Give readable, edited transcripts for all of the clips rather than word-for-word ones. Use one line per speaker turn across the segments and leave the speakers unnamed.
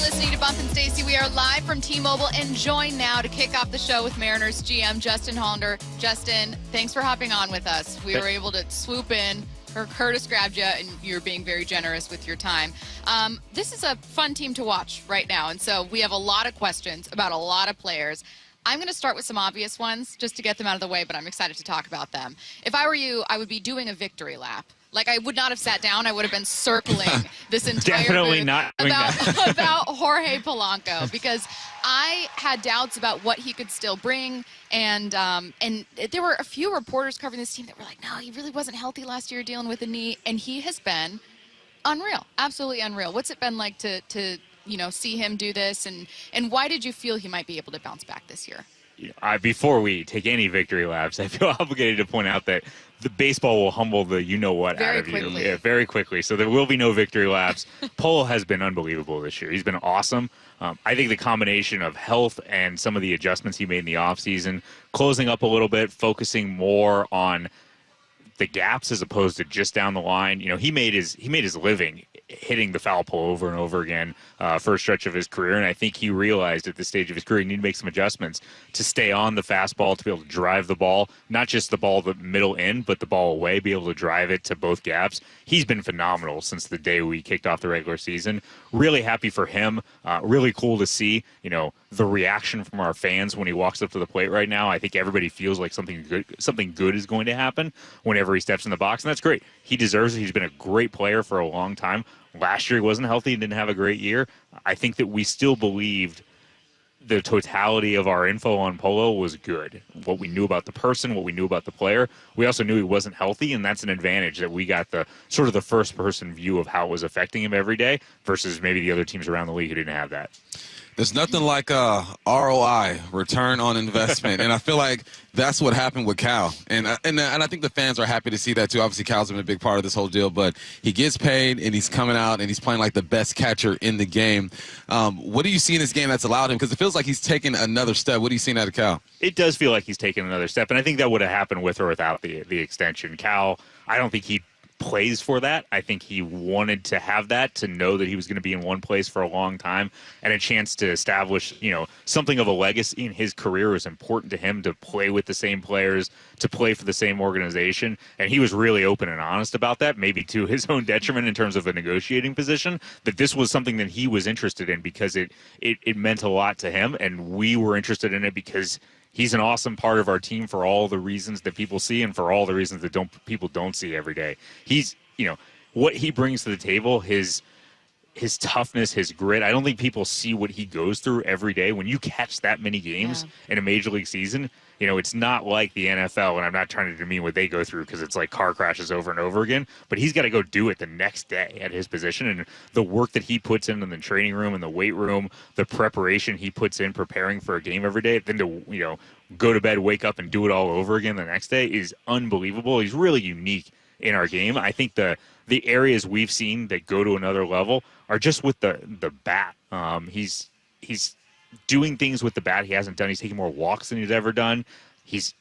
listening to Bump and Stacy. We are live from T-Mobile and joined now to kick off the show with Mariners GM Justin Hollander. Justin, thanks for hopping on with us. We were able to swoop in. Curtis grabbed you, and you're being very generous with your time. This is a fun team to watch right now, and so we have a lot of questions about a lot of players. I'm going to start with some obvious ones just to get them out of the way, but I'm excited to talk about them. If I were you, I would be doing a victory lap. Like, I would not have sat down. I would have been circling this entire
Definitely
booth
not
about Jorge Polanco, because I had doubts about what he could still bring. And there were a few reporters covering this team that were like, no, he really wasn't healthy last year dealing with a knee. And he has been unreal, absolutely unreal. What's it been like to see him do this? And why did you feel he might be able to bounce back this year?
Before we take any victory laps, I feel obligated to point out that the baseball will humble the you-know-what out of you. Yeah, very quickly. So there will be no victory laps. Polo has been unbelievable this year. He's been awesome. I think the combination of health and some of the adjustments he made in the offseason, closing up a little bit, focusing more on the gaps as opposed to just down the line. He made his living hitting the foul pole over and over again for a stretch of his career, and I think he realized at this stage of his career he needed to make some adjustments to stay on the fastball, to be able to drive the ball, not just the ball the middle in, but the ball away, be able to drive it to both gaps. He's been phenomenal since the day we kicked off the regular season. Really happy for him. Really cool to see, the reaction from our fans when he walks up to the plate right now. I think everybody feels like something good is going to happen whenever he steps in the box, and that's great. He deserves it. He's been a great player for a long time. Last year he wasn't healthy and didn't have a great year. I think that we still believed the totality of our info on Polo was good. What we knew about the person, what we knew about the player. We also knew he wasn't healthy, and that's an advantage that we got the sort of the first-person view of how it was affecting him every day versus maybe the other teams around the league who didn't have that.
There's nothing like ROI, return on investment, and I feel like that's what happened with Cal. And I think the fans are happy to see that too. Obviously, Cal's been a big part of this whole deal, but he gets paid and he's coming out and he's playing like the best catcher in the game. What do you see in this game that's allowed him? Because it feels like he's taken another step. What are you seeing out of Cal?
It does feel like he's taken another step, and I think that would have happened with or without the extension. Cal, I don't think he plays for that. I think he wanted to have that, to know that he was going to be in one place for a long time, and a chance to establish, something of a legacy in his career was important to him, to play with the same players, to play for the same organization. And he was really open and honest about that, maybe to his own detriment in terms of a negotiating position, that this was something that he was interested in because it meant a lot to him, and we were interested in it because he's an awesome part of our team for all the reasons that people see and for all the reasons that people don't see every day. He's, what he brings to the table, his toughness, his grit. I don't think people see what he goes through every day. When you catch that many games in a major league season, it's not like the NFL, and I'm not trying to demean what they go through because it's like car crashes over and over again, but he's got to go do it the next day at his position. And the work that he puts in the training room and the weight room, the preparation he puts in preparing for a game every day, then to, go to bed, wake up, and do it all over again the next day is unbelievable. He's really unique in our game. I think the areas we've seen that go to another level are just with the bat. He's doing things with the bat he hasn't done. He's taking more walks than he's ever done. He's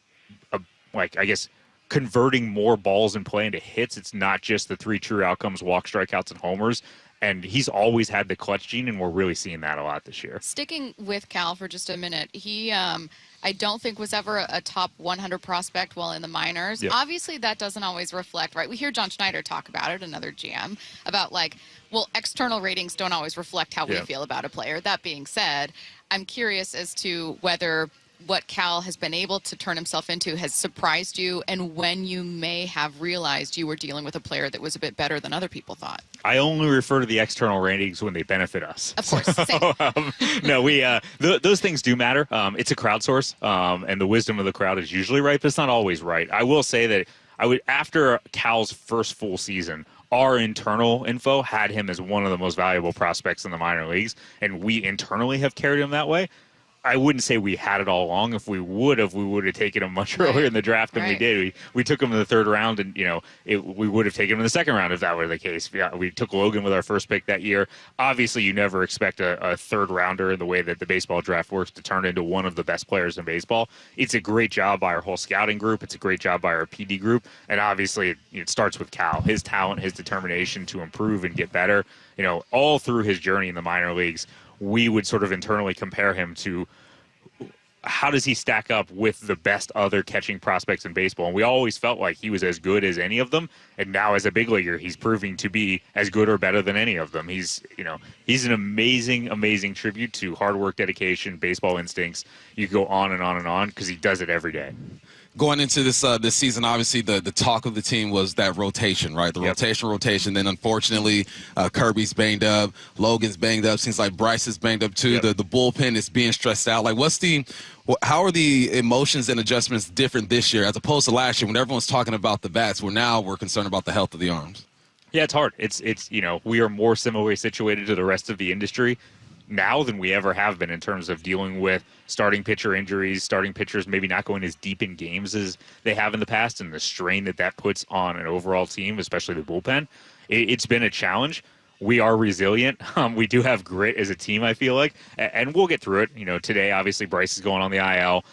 converting more balls in play into hits. It's not just the 3 true outcomes, walks, strikeouts, and homers. And he's always had the clutch gene, and we're really seeing that a lot this year.
Sticking with Cal for just a minute, he I don't think was ever a top 100 prospect while in the minors.
Yep.
Obviously, that doesn't always reflect, right? We hear John Schneider talk about it, another GM, about external ratings don't always reflect how we feel about a player. That being said, I'm curious as to whether what Cal has been able to turn himself into has surprised you, and when you may have realized you were dealing with a player that was a bit better than other people thought.
I only refer to the external ratings when they benefit us.
Of course. Same.
No, those things do matter. It's a crowdsource, and the wisdom of the crowd is usually right, but it's not always right. I will say that after Cal's first full season, our internal info had him as one of the most valuable prospects in the minor leagues, and we internally have carried him that way. I wouldn't say we had it all along. If we would have taken him much earlier in the draft than we did. We took him in the 3rd round, and we would have taken him in the 2nd round if that were the case. We took Logan with our first pick that year. Obviously, you never expect a 3rd rounder in the way that the baseball draft works to turn into one of the best players in baseball. It's a great job by our whole scouting group. It's a great job by our PD group, and obviously it starts with Cal, his talent, his determination to improve and get better. All through his journey in the minor leagues. we would sort of internally compare him to how does he stack up with the best other catching prospects in baseball? And we always felt like he was as good as any of them. And now as a big leaguer, he's proving to be as good or better than any of them. He's an amazing, amazing tribute to hard work, dedication, baseball instincts. You go on and on and on because he does it every day.
Going into this season, obviously the talk of the team was that rotation, right? The rotation. Then unfortunately, Kirby's banged up, Logan's banged up. Seems like Bryce is banged up too.
Yep.
The bullpen is being stressed out. Like, how are the emotions and adjustments different this year as opposed to last year when everyone's talking about the bats? We're concerned about the health of the arms.
Yeah, it's hard. It's we are more similarly situated to the rest of the industry now than we ever have been in terms of dealing with starting pitcher injuries, starting pitchers maybe not going as deep in games as they have in the past, and the strain that puts on an overall team, especially the bullpen. It's been a challenge. We are resilient. We do have grit as a team, I feel like, and we'll get through it. Today, obviously, Bryce is going on the IL.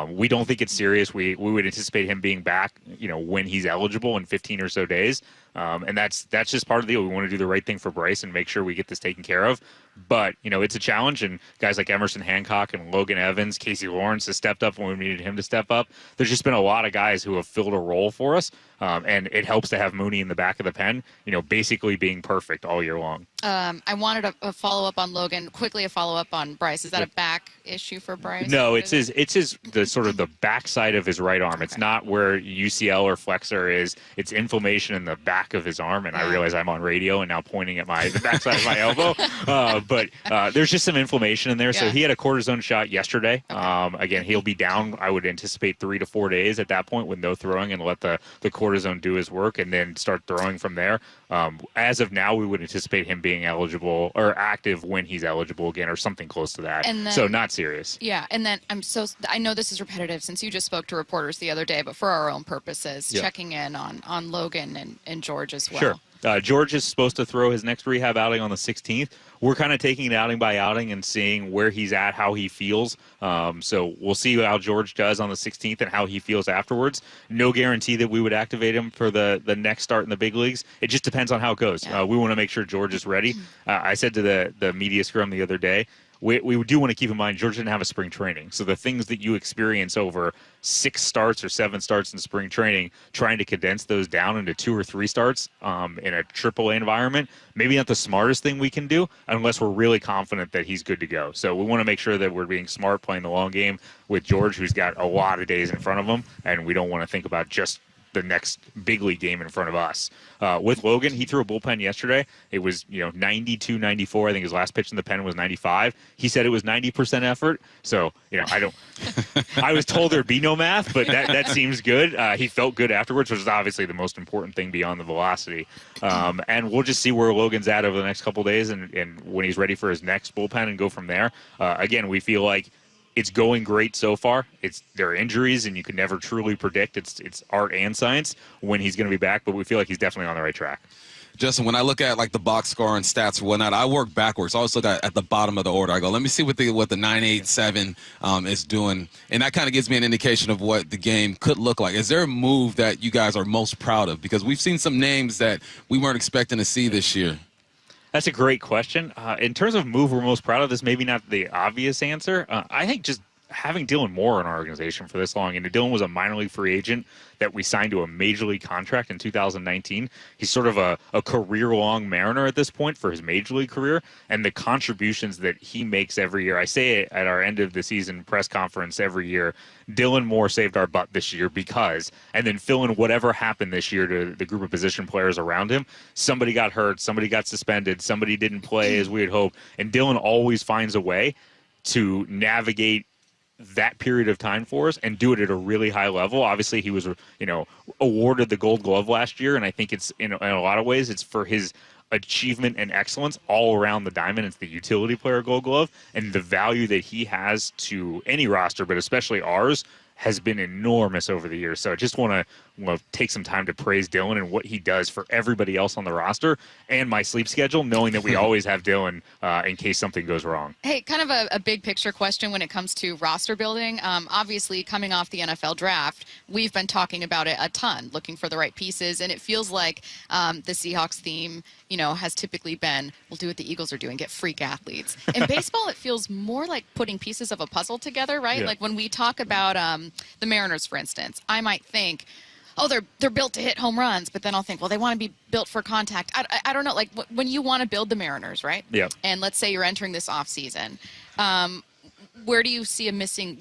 We don't think it's serious. We would anticipate him being back, when he's eligible in 15 or so days. And that's just part of the deal. We want to do the right thing for Bryce and make sure we get this taken care of. But, it's a challenge, and guys like Emerson Hancock and Logan Evans, Casey Lawrence has stepped up when we needed him to step up. There's just been a lot of guys who have filled a role for us, and it helps to have Mooney in the back of the pen, basically being perfect all year long.
I wanted a follow-up on Logan, quickly a follow-up on Bryce. Is that a back issue for Bryce?
No, it's the sort of the backside of his right arm. Okay. It's not where UCL or flexor is. It's inflammation in the back of his arm, and I realize I'm on radio and now pointing at the backside of my elbow. But there's just some inflammation in there. Yeah. So he had a cortisone shot yesterday. Okay. Again, he'll be down, I would anticipate 3 to 4 days at that point with no throwing, and let the cortisone do his work and then start throwing from there. As of now, we would anticipate him being eligible or active when he's eligible again, or something close to that. And then, so not serious.
Yeah, and then I know this is repetitive since you just spoke to reporters the other day, but for our own purposes, checking in on Logan and George as well.
Sure. George is supposed to throw his next rehab outing on the 16th. We're kind of taking it outing by outing and seeing where he's at, how he feels. So we'll see how George does on the 16th and how he feels afterwards. No guarantee that we would activate him for the next start in the big leagues. It just depends on how it goes. Yeah. We want to make sure George is ready. I said to the media scrum the other day, we do want to keep in mind George didn't have a spring training. So the things that you experience over 6 starts or 7 starts in spring training, trying to condense those down into 2 or 3 starts in a AAA environment, maybe not the smartest thing we can do unless we're really confident that he's good to go. So we want to make sure that we're being smart, playing the long game with George, who's got a lot of days in front of him, and we don't want to think about just the next big league game in front of us. With Logan, he threw a bullpen yesterday. It was 92, 94. I think his last pitch in the pen was 95. He said it was 90% effort. So I was told there'd be no math, but that seems good. He felt good afterwards, which is obviously the most important thing beyond the velocity. And we'll just see where Logan's at over the next couple of days and when he's ready for his next bullpen and go from there. Again, we feel like it's going great so far. There are injuries, and you can never truly predict. It's art and science when he's going to be back, but we feel like he's definitely on the right track.
Justin, when I look at the box score and stats or whatnot, I work backwards. I always look at the bottom of the order. I go, let me see what the 987 is doing, and that kind of gives me an indication of what the game could look like. Is there a move that you guys are most proud of? Because we've seen some names that we weren't expecting to see this year.
That's a great question. In terms of move we're most proud of, this maybe not the obvious answer. I think just having Dylan Moore in our organization for this long, and Dylan was a minor league free agent that we signed to a major league contract in 2019. He's sort of a career-long Mariner at this point for his major league career, and the contributions that he makes every year. I say it at our end of the season press conference every year, Dylan Moore saved our butt this year because, and then fill in whatever happened this year to the group of position players around him. Somebody got hurt, somebody got suspended, somebody didn't play as we had hoped, and Dylan always finds a way to navigate that period of time for us and do it at a really high level. Obviously, he was, awarded the Gold Glove last year, and I think it's in a lot of ways it's for his achievement and excellence all around the diamond. It's the utility player Gold Glove, and the value that he has to any roster, but especially ours, has been enormous over the years. So I just want to take some time to praise Dylan and what he does for everybody else on the roster and my sleep schedule, knowing that we always have Dylan in case something goes wrong.
Hey, kind of a big picture question when it comes to roster building. Obviously, coming off the NFL draft, we've been talking about it a ton, looking for the right pieces, and it feels like the Seahawks theme, has typically been, we'll do what the Eagles are doing, get freak athletes. In baseball, it feels more like putting pieces of a puzzle together, right?
Yeah.
Like when we talk about the Mariners, for instance, I might think, oh, they're built to hit home runs, but then I'll think, well, they want to be built for contact. I don't know, like when you want to build the Mariners, right?
Yeah.
And let's say you're entering this off season. Where did you see a missing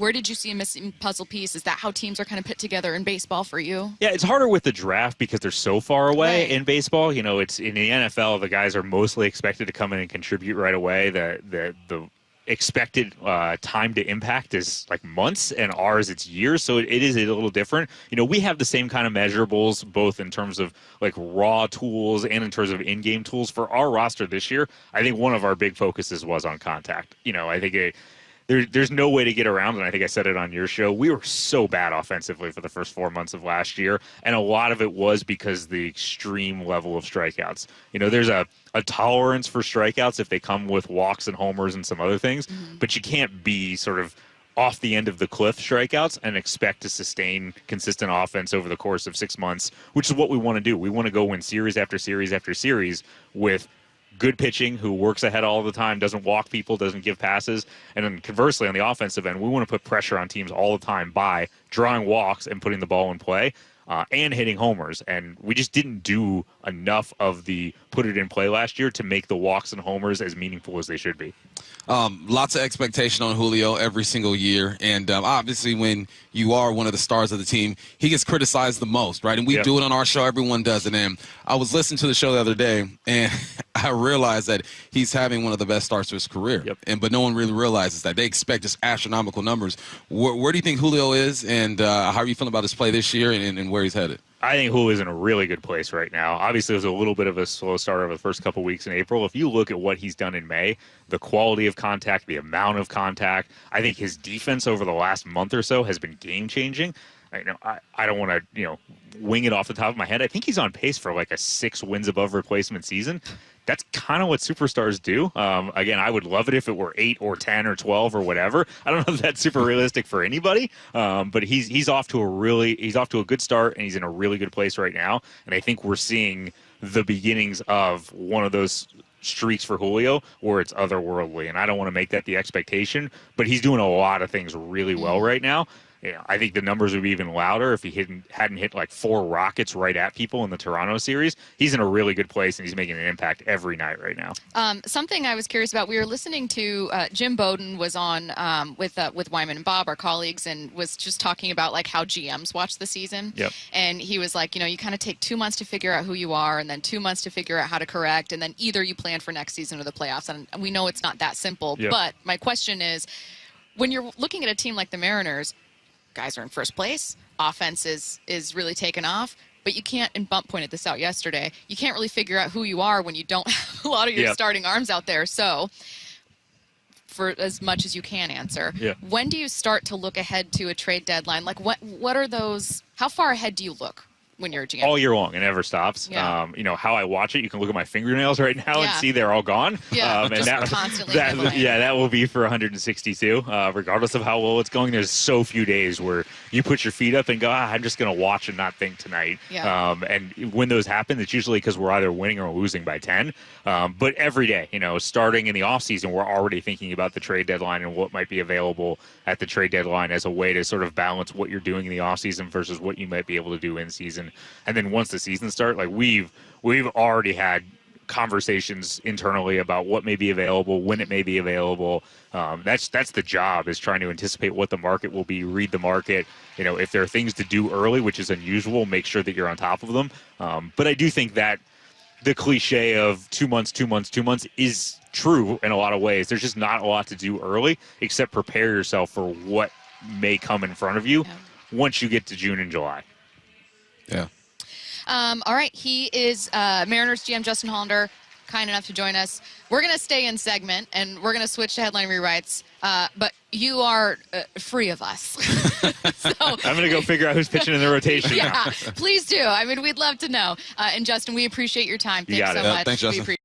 puzzle piece? Is that how teams are kind of put together in baseball for you?
Yeah, it's harder with the draft because they're so far away
Right.
in baseball. It's in the NFL, the guys are mostly expected to come in and contribute right away. The expected time to impact is like months, and ours it's years, so it is a little different. We have the same kind of measurables both in terms of like raw tools and in terms of in-game tools for our roster this year. I think one of our big focuses was on contact. I think there's no way to get around, and I think I said it on your show, we were so bad offensively for the first 4 months of last year, and a lot of it was because the extreme level of strikeouts. There's a tolerance for strikeouts if they come with walks and homers and some other things, but you can't be sort of off the end of the cliff strikeouts and expect to sustain consistent offense over the course of 6 months, which is what we want to do. We want to go win series after series after series with good pitching who works ahead all the time, doesn't walk people, doesn't give passes. And then conversely, on the offensive end, we want to put pressure on teams all the time by drawing walks and putting the ball in play and hitting homers. And we just didn't do enough of the put it in play last year to make the walks and homers as meaningful as they should be.
Lots of expectation on Julio every single year. And obviously when you are one of the stars of the team, he gets criticized the most, right? And we do it on our show. Everyone does it. And I was listening to the show the other day, and I realized that he's having one of the best starts of his career. But no one really realizes that. They expect just astronomical numbers. Where do you think Julio is, and how are you feeling about his play this year and where he's headed?
I think Julio's in a really good place right now. Obviously, it was a little bit of a slow start over the first couple weeks in April. If you look at what he's done in May, the quality of contact, the amount of contact, I think his defense over the last month or so has been game-changing. I don't want to, wing it off the top of my head. I think he's on pace for like a 6 wins above replacement season. That's kind of what superstars do. Again, I would love it if it were 8 or 10 or 12 or whatever. I don't know if that's super realistic for anybody, but he's off to a good start, and he's in a really good place right now. And I think we're seeing the beginnings of one of those streaks for Julio where it's otherworldly. And I don't want to make that the expectation, but he's doing a lot of things really well right now. I think the numbers would be even louder if he hadn't hit like 4 rockets right at people in the Toronto series. He's in a really good place, and he's making an impact every night right now.
Something I was curious about, we were listening to Jim Bowden was on with Wyman and Bob, our colleagues, and was just talking about like how GMs watch the season. And he was like, you kind of take 2 months to figure out who you are, and then 2 months to figure out how to correct, and then either you plan for next season or the playoffs. And we know it's not that simple. But my question is, when you're looking at a team like the Mariners, guys are in first place, offense is really taken off, but you can't, and Bump pointed this out yesterday, you can't really figure out who you are when you don't have a lot of your starting arms out there. So for as much as you can answer, when do you start to look ahead to a trade deadline? Like what are those, how far ahead do you look when you're a GM?
All year long. It never stops. How I watch it, you can look at my fingernails right now and see they're all gone.
And
just
constantly
that will be for 162, regardless of how well it's going. There's so few days where you put your feet up and go, I'm just going to watch and not think tonight. And when those happen, it's usually because we're either winning or losing by 10. But every day, starting in the offseason, we're already thinking about the trade deadline and what might be available at the trade deadline as a way to sort of balance what you're doing in the offseason versus what you might be able to do in season. And then once the season starts, like we've already had conversations internally about what may be available, when it may be available. That's the job, is trying to anticipate what the market will be, read the market. If there are things to do early, which is unusual, make sure that you're on top of them. But I do think that the cliche of 2 months, 2 months, 2 months is true in a lot of ways. There's just not a lot to do early except prepare yourself for what may come in front of you once you get to June and July.
Yeah.
All right. He is Mariners GM Justin Hollander. kind enough to join us. We're going to stay in segment, and we're going to switch to headline rewrites. But you are free of us. So,
I'm going to go figure out who's pitching in the rotation now.
Please do. I mean, we'd love to know. And Justin, we appreciate your time. Thanks so much.
Thanks, Justin.